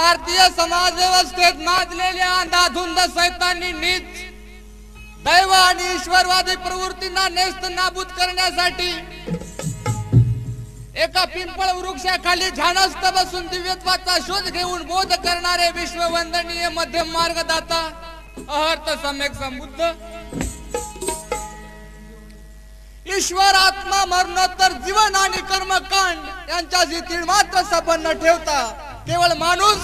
भारतीय समाज व्यवस्थेत माजलेल्या अंधाधुंद सैतानी नीच दैव आणि ईश्वरवादी प्रवृत्तींना नेस्त नाबूद करण्यासाठी एका पिंपळ वृक्षाखाली ध्यानस्थ बसून दिव्यत्वाचा शोध घेऊन बोध करणारे विश्ववंदनीय मध्यम मार्गदाता अहर्त सम्यक संबुद्ध ईश्वर आत्मा मरणोत्तर जीवन आणि कर्मकांड यांच्याशी तीळमात्र संबंध न ठेवता केवळ माणूस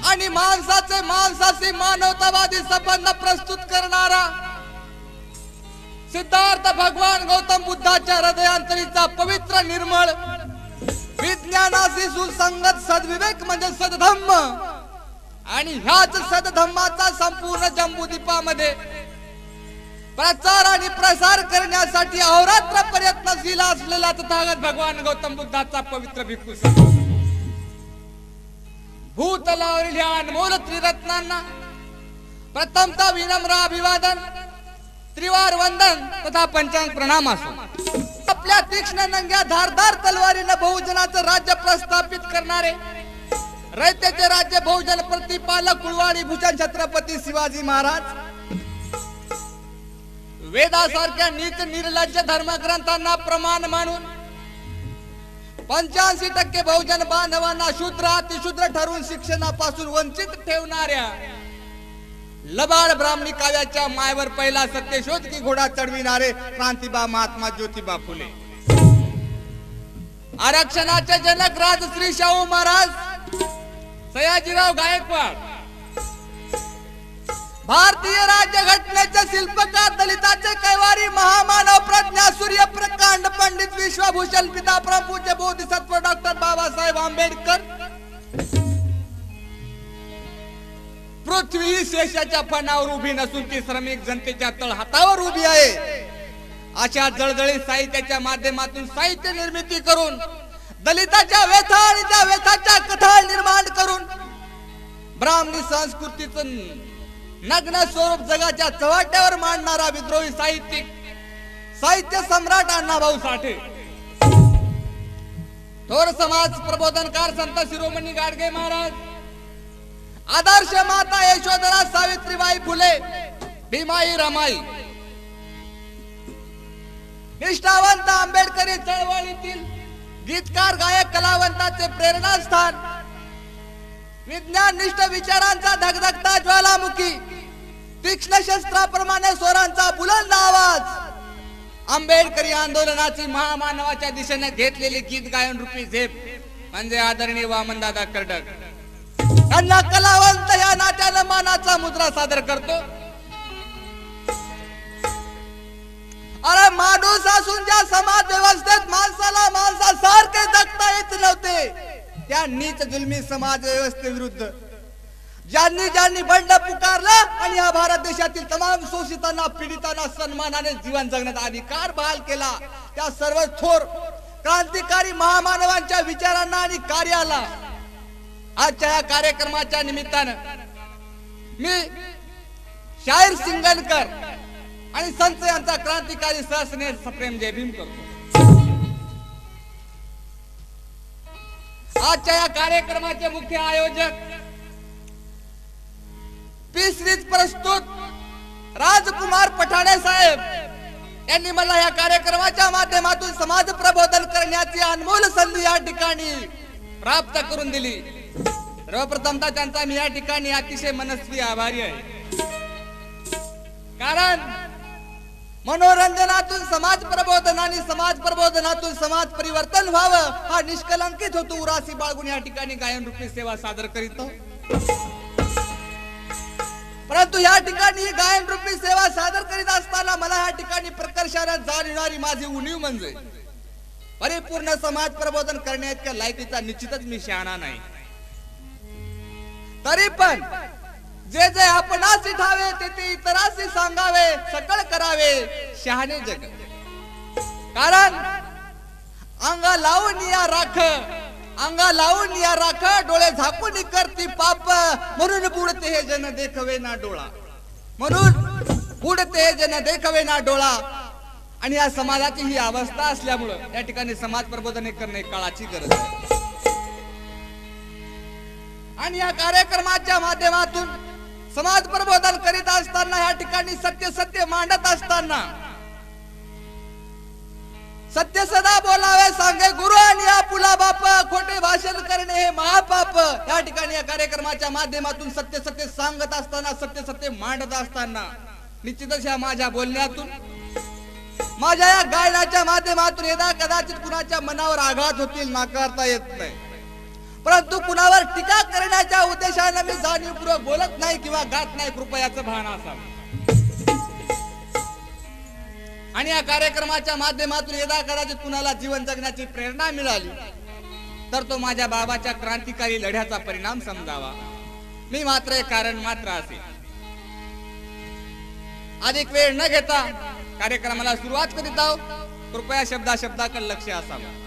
आणि माणसाचे माणसाशी मानवतावादी संबंध प्रस्तुत करणारा सिद्धार्थ भगवान गौतम बुद्धाच्या हृदयांतरीचा पवित्र निर्मळ विज्ञानाशी सुसंगत सद्विवेक म्हणजे सदधम्म आणि ह्याच सदधम्माचा संपूर्ण जम्बूद्वीपामध्ये प्रचार आणि प्रसार करण्यासाठी अहोरात्र प्रयत्नशील असलेला तथागत भगवान गौतम बुद्धाचा पवित्र भिक्खू संघ भूतलावरील ह्या अनमोल त्रिरत्नांना प्रथमतः विनम्र अभिवादन त्रिवार वंदन तथा पंचांग प्रणाम असो। आपल्या तीक्ष्ण नंग्या धारदार तलवारीने बहुजनाचं राज्य प्रस्थापित करणारे रयतेचे राज्य बहुजन प्रतिपालक कुळवाडी भूषण छत्रपती शिवाजी महाराज वेदासारख्या नीच निर्लज्ज धर्मग्रंथांना प्रमाण मानून 85% बहुजन बांधवांना शूद्र अतिशूद्र ठरवून शिक्षणापासून वंचित ठेवणाऱ्या लबाड ब्राह्मणी काव्याच्या मायवर पहिला सत्यशोध की घोडा चढविणारे क्रांतिबा महात्मा ज्योतिबा फुले आरक्षणाचे जनक राजश्री शाहू महाराज सयाजीराव गायकवाड भारतीय राज्यघटनेचे शिल्पकार दलिताचे कैवारी महामानव प्रज्ञा सूर्य प्रकांड पंडित विश्वभूषण पिता प्रपूज्य बोधिसत्व डॉक्टर बाबासाहेब आंबेडकर पृथ्वी ही शेषाच्या फणावर उभी नसून ती श्रमिक जनतेच्या तळहातावर उभी आहे अशा जळजळीत साहित्याच्या माध्यमातून साहित्य निर्मिती करून दलिताच्या व्यथा आणि त्या व्यथाच्या कथा निर्माण करून ब्राह्मणी संस्कृतीचं नग्न स्वरूप जगाच्या चव्हाट्यावर मांडणारा विद्रोही साहित्य सम्राट अण्णाभाऊ साठे थोर समाज प्रबोधनकार संत शिरोमणी गाडगे महाराज आदर्श माता यशोधरा सावित्रीबाई फुले भीमाई रमाई निष्ठावंत आंबेडकरी चळवळीतील गीतकार गायक कलावंताचे प्रेरणास्थान विज्ञाननिष्ठ विचारांचा धगधगता ज्वालामुखी तीक्ष्ण शस्त्राप्रमाणे स्वरांचा बुलंद आवाज आंबेडकरी आंदोलनाची महामानवाच्या दिशेने घेतलेली गीत गायन रूपी झेप म्हणजे आदरणीय वामनदादा कर्डक त्यांना कलावंत या नात्याने मानाचा मुद्रा सादर करतो। अरे माणूस असून ज्या समाज व्यवस्थेत माणसाला माणसासारखे जगता येत नव्हते त्या नीच जुलमी समाज व्यवस्थेविरुद्ध ज्यांनी बंड पुकारलं आणि या भारत देशातील तमाम शोषितांना पीडितांना सन्मानाने जीवन जगण्याचा अधिकार बहाल केला त्या सर्व थोर क्रांतिकारी महामानवांच्या विचारांना आणि कार्याला आजच्या या कार्यक्रमाच्या निमित्तानं मी शाहीर सिंगणकर आणि संत यांचा क्रांतिकारी सहस्नेह सप्रेम जय भीम करतो। आजच्या या कार्यक्रमाचे मुख्य आयोजक पी सिरीज प्रस्तुत राजकुमार पठाणे साहेब यांनी मला या कार्यक्रमाच्या माध्यमातून समाज प्रबोधन करण्याची अनमोल संधी या ठिकाणी प्राप्त करून दिली। सर्वप्रथमतः त्यांचा मी या ठिकाणी अतिशय मनस्वी आभारी आहे कारण मनोरंजनातून समाज प्रबोधन आणि समाज प्रबोधनातून समाज परिवर्तन व्हावं हा निष्कलंकित होतो उरासी बाळगून या ठिकाणी गायन रूपी सेवा सादर करीत परंतु या ठिकाणी गायन रूपी सेवा सादर करीत असताना मला या ठिकाणी प्रकर्षाने जाणवणारी माझी उणीव म्हणजे परिपूर्ण समाज प्रबोधन करण्याच्या लायकीचा निश्चितच मी शहाणा नाही। तरी पण जे जे आपणासी ठावे ते इतरांशी सांगावे सकळ करावे शहाणे जग कारण अंगा लावून या राख डोळे झाकून करती पाप म्हणून बुडते हे जन देखवे ना डोळा म्हणून बुडते हे जन देखवे ना डोळा आणि या समाजाची ही अवस्था असल्यामुळे या ठिकाणी समाज प्रबोधन करणे काळाची गरज आहे। आणि या कार्यक्रमाच्या माध्यमातून समाज प्रबोधन करीत असताना या ठिकाणी सत्य सत्य मांडत असताना सत्य सदा बोलावे सांगे गुरु आणि या पुला बाप, खोटे भाषण करणे हे महापाप. या ठिकाणी या कार्यक्रमाच्या माध्यमातून सत्य सत्य सांगत असताना सत्य सत्य मांडत असताना निश्चितच या माझ्या बोलण्यातून माझ्या या गायनाच्या माध्यमातून यदा कदाचित कुणाच्या मनावर आघात होतील, नाकारता येत नाही. परंतु कुणावर टीका करण्याच्या उद्देशाने मी जाणीवपूर्वक बोलत नाही किंवा गात नाही, कृपयाचं भान असावं. आणि या कार्यक्रमाच्या माध्यमातून यदा कदाचित कुणाला जीवन जगण्याची प्रेरणा मिळाली तर तो माझ्या बाबाच्या क्रांतिकारी लढ्याचा परिणाम समजावा. मी मात्र एक कारण मात्र असेल. अधिक वेळ न घेता कार्यक्रमाला सुरुवात करीत आहोत. कृपया शब्दाकडे लक्ष असावं.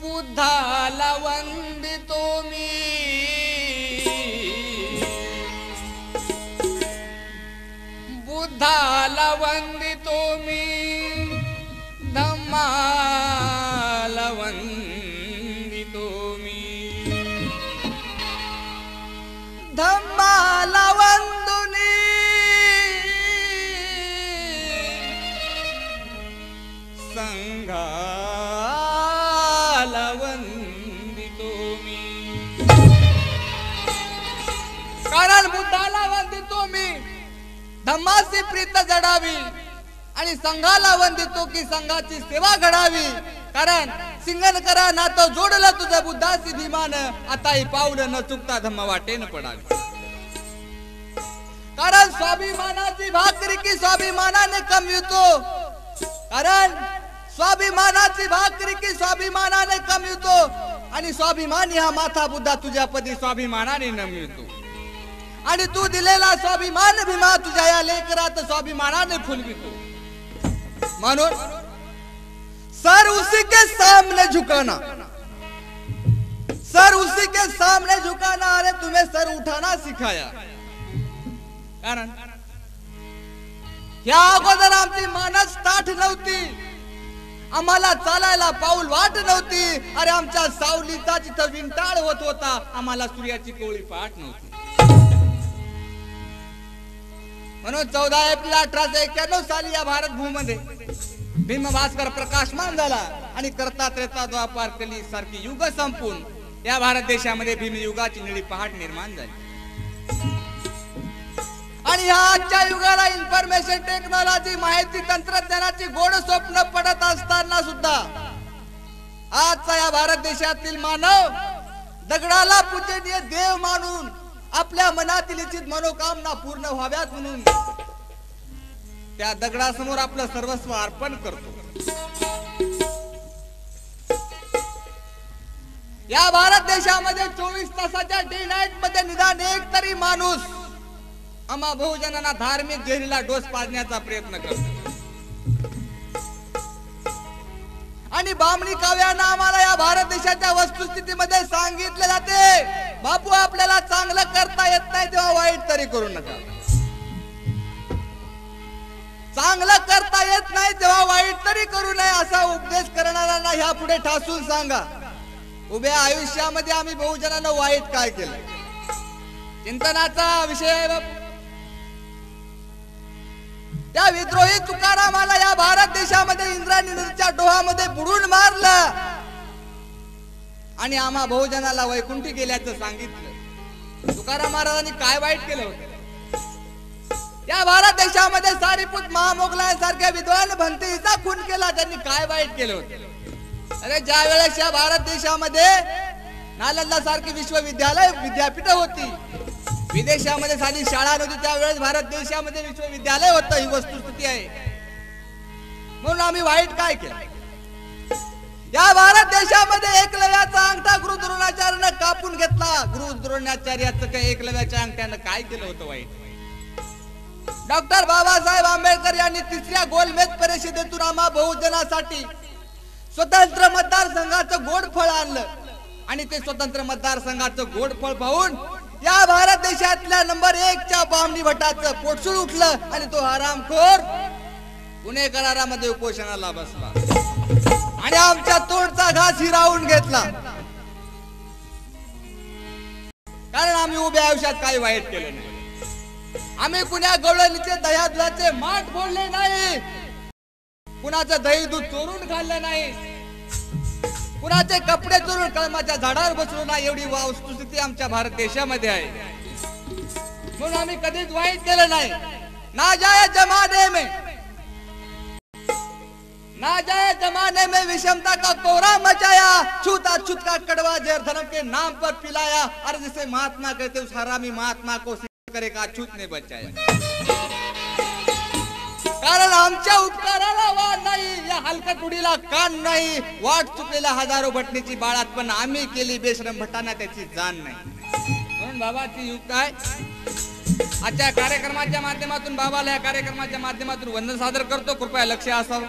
बुद्धाला वंदितो मी, बुद्धाला वंदितो मी, धम्माला वंदितो मी, धम्माला वंदुनी संघाला वंदितो मी. कारण बुद्धाला वंदितो मी, धम्माची प्रीत जडावी आणि संघाला वंदितो की संघाची सेवा घडावी. कारण सिंगन करा नातं जोडलं तुझं बुद्धाची भीमान, आता ही पावलं न चुकता धम्म वाटेन पडावी. कारण स्वाभिमानाची भाकरी की स्वाभिमानाने कमवितो, कारण स्वाभिमानाची भाकरी की स्वाभिमानाने कमवितो आणि स्वाभिमानी हा माथा बुद्धा तुझ्या पदी स्वाभिमानाने नमवितो. आणि तू दिलेला स्वाभिमान भीमा तुझ्या या लेकरात स्वाभिमानाने फुलवितो. म्हणून सर उसी के सामने झुकाना, सर उसी के सामने झुकाना. अरे तुम्हें सर उठाना सिखाया. कारण या अगोदर आमची मानस ताठ नव्हती, आम्हाला चालायला पाऊल वाट नव्हती. अरे आमच्या सावलीचा जिथं विंटाळ होत होता, आम्हाला सूर्याची कोवळी पाठ नव्हती. म्हणून 14 एप्रिल 1891 साली या भारत भूमीमध्ये भीम भास्कर प्रकाशमान झाला आणि करता त्रेता द्वापार कली सारखी युग संपून या भारत देशामध्ये भीम युगाची निळी पहाट निर्माण झाली. आणि ह्या आजच्या युगाला इन्फॉर्मेशन टेक्नॉलॉजी, माहिती तंत्रज्ञानाची गोड स्वप्न पडत असताना सुद्धा आजचा या भारत देशातील मानव दगडाला पूजनीय देव मानून आपल्या मनातील इच्छित मनोकामना पूर्ण व्हाव्यात म्हणून त्या दगडासमोर आपलं सर्वस्व अर्पण करतो. या भारत देशामध्ये 24 तासाच्या डे नाईट मध्ये निदान एक तरी माणूस आम्हा बहुजनांना धार्मिक जेरीला डोस पाजण्याचा प्रयत्न करतो. आणि बामणी काव्यानं आम्हाला या भारत देशाच्या वस्तुस्थितीमध्ये सांगितले जाते, बापू आपल्याला चांगलं करता येत नाही तेव्हा वाईट तरी करू नका. चांगलं करता येत नाही तेव्हा वाईट तरी करू नये असा उपदेश करणाऱ्यांना ह्या पुढे ठासून सांगा. उभ्या आयुष्यामध्ये आम्ही बहुजनांना वाईट काय केलं, चिंतनाचा विषय आहे बापू. त्या विद्रोही तुकारामाला या भारत देशामध्ये इंद्रायणीच्या डोहामध्ये बुडून मारलं आणि आम्हा बहुजनाला वैकुंठी गेल्याचं सांगितलं. तुकाराम महाराजांनी काय वाईट केलं होतं? या भारत देशामध्ये सारीपुत महामोगलांसारख्या विद्वान भंतीचा खून केला, त्यांनी काय वाईट केलं होतं? अरे ज्या वेळेस या भारत देशामध्ये नालंदा सारखी विश्वविद्यालय विद्यापीठ होती, विदेशामध्ये साधी शाळा नव्हती, त्यावेळेस भारत देशामध्ये विश्वविद्यालय होतं. ही वस्तुस्थिती आहे. म्हणून आम्ही वाईट काय केलं? या भारत देशामध्ये एकलव्याचा अंगठा गुरु द्रोणाचार्यानं कापून घेतला. गुरु द्रोणाचार्याचं काय एकलव्याच्या अंगठ्यानं काय केलं होतं वाईट? डॉक्टर बाबासाहेब आंबेडकर यांनी तिसऱ्या गोलमेज परिषदेतून आम्हा बहुजनासाठी स्वतंत्र मतदारसंघाचं गोड फळ आणलं आणि ते स्वतंत्र मतदारसंघाचं गोड फळ पाहून या भारत देशातल्या नंबर 1 च्या बामणी भटाचं पोटसूळ उठलं आणि तो हरामखोर पुणे करारामध्ये उपोषणाला बसला आणि आमच्या तोंडचा घास हिरावून घेतला. कारण आम्ही उभ्या आयुष्यात काही वाईट केलं नाही. आम्ही कुण्या गवळणीचे दह्यादुधाचे माठ फोडले नाही, कुणाचं दही दूध चोरून खाल्लं नाही, कुणाचे कपडे चोरून कळमाच्या झाडावर बसलो नाही. एवढी वस्तुस्थिती आमच्या भारत देशामध्ये आहे. म्हणून आम्ही कधीच वाईट केलं नाही. नाजायज जमाने में विषमता का कोहरा मचाया, छूत अछूत का कड़वा जहर धर्म के नाम पर पिलाया, और जिसे महात्मा कहते उस हरामी महात्मा को करे का अछूत ने बचाया. कारण आमच्या उपकाराला वाद नाही, या हलकटुडीला कान नाही. वाट चुकलेल्या हजारो भटणीची बाळात पण आम्ही केली बेशरम भटांना त्याची जाण नाही. म्हणून बाबाची युक्त आहे. आजच्या कार्यक्रमाच्या माध्यमातून बाबाला या कार्यक्रमाच्या माध्यमातून वंदन सादर करतो. कृपया लक्ष असावं.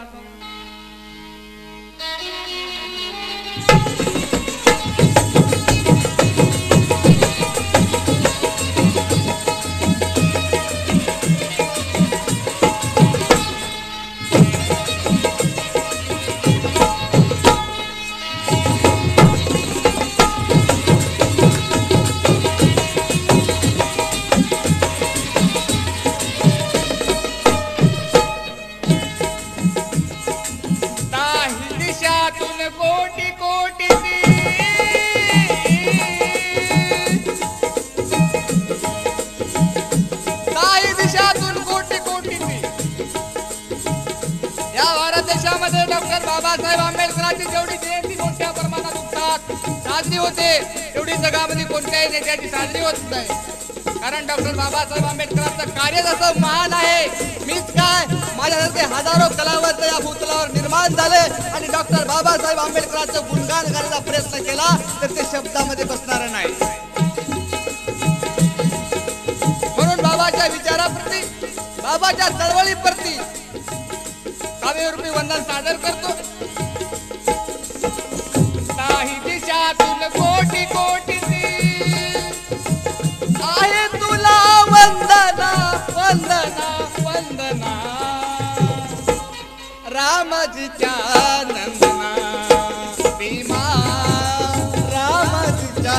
डॉक्टर बाबासाहेब आंबेडकरांची जेवढी जयंती मोठ्या प्रमाणात उत्साहात साजरी होते तेवढी जगामध्ये कोणत्याही नेत्याची साजरी होत नाही. कारण डॉक्टर बाबासाहेब आंबेडकरांचं कार्य जसं महान आहे, मीच काय माझ्यासारखे हजारो कलावंत या भूतलावर निर्माण झाले आणि डॉक्टर बाबासाहेब आंबेडकरांचं गुणगान करण्याचा प्रयत्न केला तर ते शब्दामध्ये बसणार नाही. म्हणून बाबाच्या विचाराप्रती, बाबाच्या चळवळीप्रती काव्यरूपी वंदन सादर करतो. काही दिशातून कोटी कोटी आहे तुला वंदना वंदना वंदना, रामजीच्या नंदना भीमा, रामजीच्या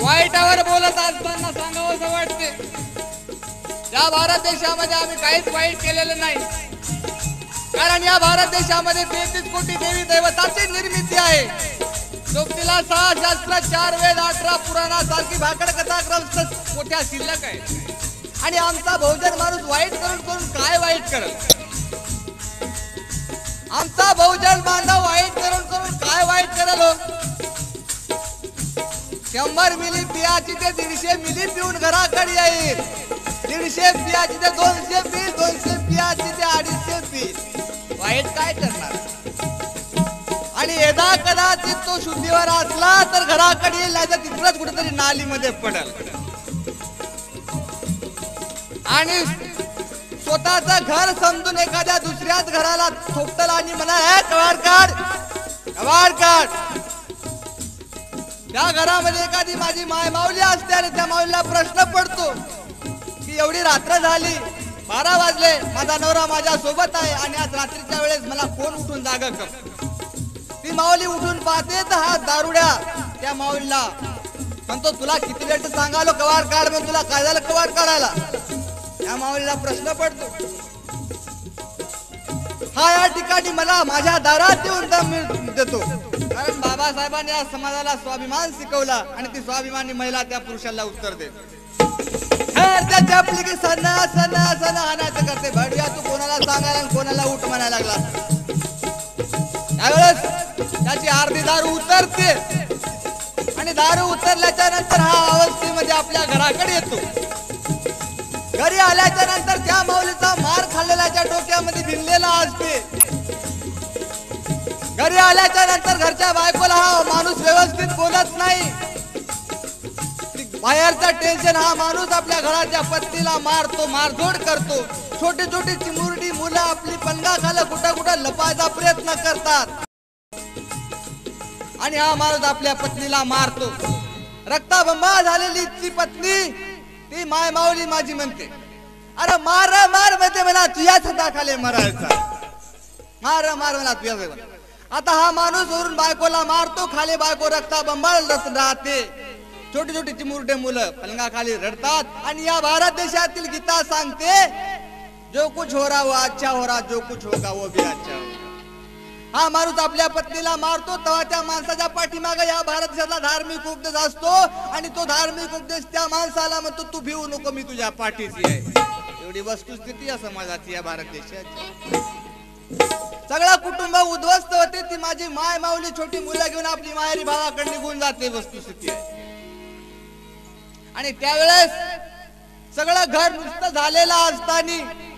वाईटावर बोलत असताना सांगावंसं वाटते, या भारत देशामध्ये आम्ही काहीच वाईट केलेलं नाही. कारण या भारत देशामध्ये 33 कोटी देवी दैवताची निर्मिती आहे. सोबतीला 6 शास्त्र, 4 वेद, 18 पुराणासारखी भाकड कथा ग्रंथ मोठ्या शिल्लक आहे. आणि आमचा बहुजन माणूस वाईट करून काय वाईट करल? आमचा बहुजन बांधव वाईट करून काय वाईट करल? 100 मिली पियाची ते 150 मिली पिऊन घराकडे येईल. 150 पियाची ते 200 पी, 200 पियाची ते 250 पी. वाईट काय करणार? आणि यदा कदाचित तो शुद्धीवर असला तर घराकडे येईल, नाही तर तिथंच कुठेतरी नालीमध्ये पडेल. आणि स्वतःचं घर समजून एखाद्या दुसऱ्याच घराला थोपटल आणि म्हणा हे कवाड काढ, कवाड काढ. त्या घरामध्ये एखादी माझी माय माऊली असते आणि त्या माऊलीला प्रश्न पडतो की एवढी रात्र झाली, 12 वाजले, माझा नवरा माझ्या सोबत आहे आणि आज रात्रीच्या वेळेस मला कोण उठून जागा कर. ती माऊली उठून पाहते तर हा दारुड्या त्या माऊलीला म्हणतो, तुला किती वेळ सांगालो कवाड काढ, मग तुला काय झालं कवाड काढायला. त्या माऊलीला प्रश्न पडतो, हा या ठिकाणी मला माझ्या दारात येऊन दम देतो. कारण बाबासाहेबांनी या समाजाला स्वाभिमान शिकवला आणि ती स्वाभिमानी महिला त्या पुरुषाला उत्तर देते. त्याच्या आपली की सण सण सण आणायचं करते. भडव्या तू कोणाला सांगायला आणि कोणाला उठ म्हणायला लागला. त्यावेळेस त्याची अर्धी दारू उतरते आणि दारू उतरल्याच्या नंतर हा अवस्थेमध्ये आपल्या घराकडे येतो. घरी आल्याच्या नंतर त्या माऊलीचा मार खाल्लेल्याच्या डोक्यामध्ये भिनलेला असते. घरी आल्याच्या नंतर घरच्या बायकोला हा माणूस व्यवस्थित बोलत नाही. बाहेरचा टेन्शन हा माणूस आपल्या घराच्या पत्नीला मारतो, मारझोड करतो. छोटी छोटी चिमुरडी मुलं आपली पलंगा खाली कुठं कुठं लपायचा प्रयत्न करतात आणि हा माणूस आपल्या पत्नीला मारतो. रक्ताबंबाळ झालेली ती पत्नी ती माय माऊली माझी म्हणते, अरे मार मार म्हणते, मला तुझ्याच हाताखाली मरायचा. मार मार मला तुझ्याच. आता हा माणूस वरून बायकोला मारतो, खाली बायको रक्ताबंबाळ राहते. छोटी छोटी चिमुरडे मुलं पलंगा खाली रडतात आणि या भारत देशातील गीता सांगते, जो कुछ हो रहा वो अच्छा हो रहा, जो कुछ होगा वो भी अच्छा होगा. हा माणूस आपल्या पत्नीला मारतो तेव्हा त्या माणसाच्या पाठीमागे या भारत देशातला धार्मिक उपदेश असतो आणि तो धार्मिक उपदेश त्या माणसाला म्हणतो, तू भिवू नको, मी तुझ्या पाठीशी आहे. एवढी वस्तुस्थिती या समाजाची या भारत देशाची. सगळं कुटुंब उद्ध्वस्त होते. ती माझी माय माऊली छोटी मुलं घेऊन आपली माहेरी भावाकडे निघून जाते. वस्तुस्थिती आहे. आणि त्यावेळेस सगळं घर नुसतं झालेलं असताना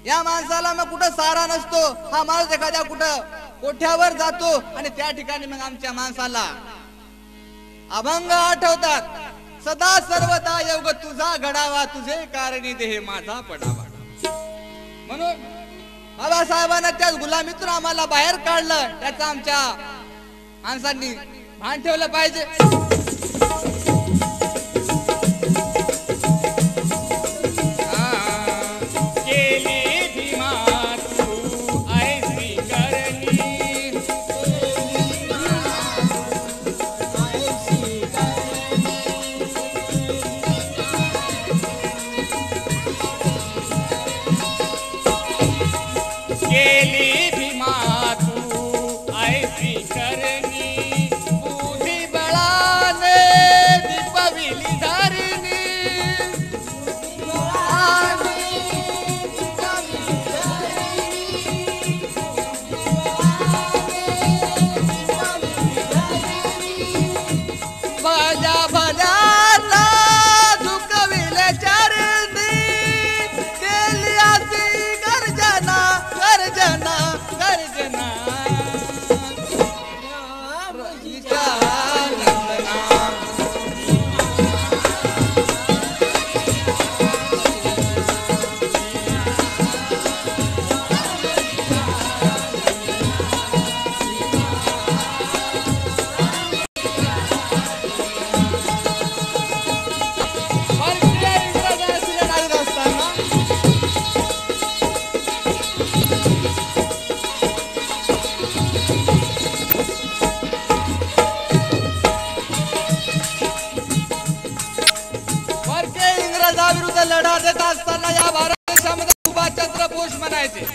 या माणसाला मग कुठं सारा नसतो. हा माणूस एखाद्या कुठं कोठ्यावर जातो आणि त्या ठिकाणी मग आमच्या माणसाला अभंग आठवतात. सदा सर्वदा योग तुझा घडावा, तुझे कारणी देह माझा पडावा. म्हणून बाबासाहेबांना त्या गुलामीतून आम्हाला बाहेर काढलं. त्याचं आमच्या माणसांनी भान ठेवलं पाहिजे. लढा देत असताना या भारत देशामध्ये सुभाषचंद्र बोस म्हणायचे,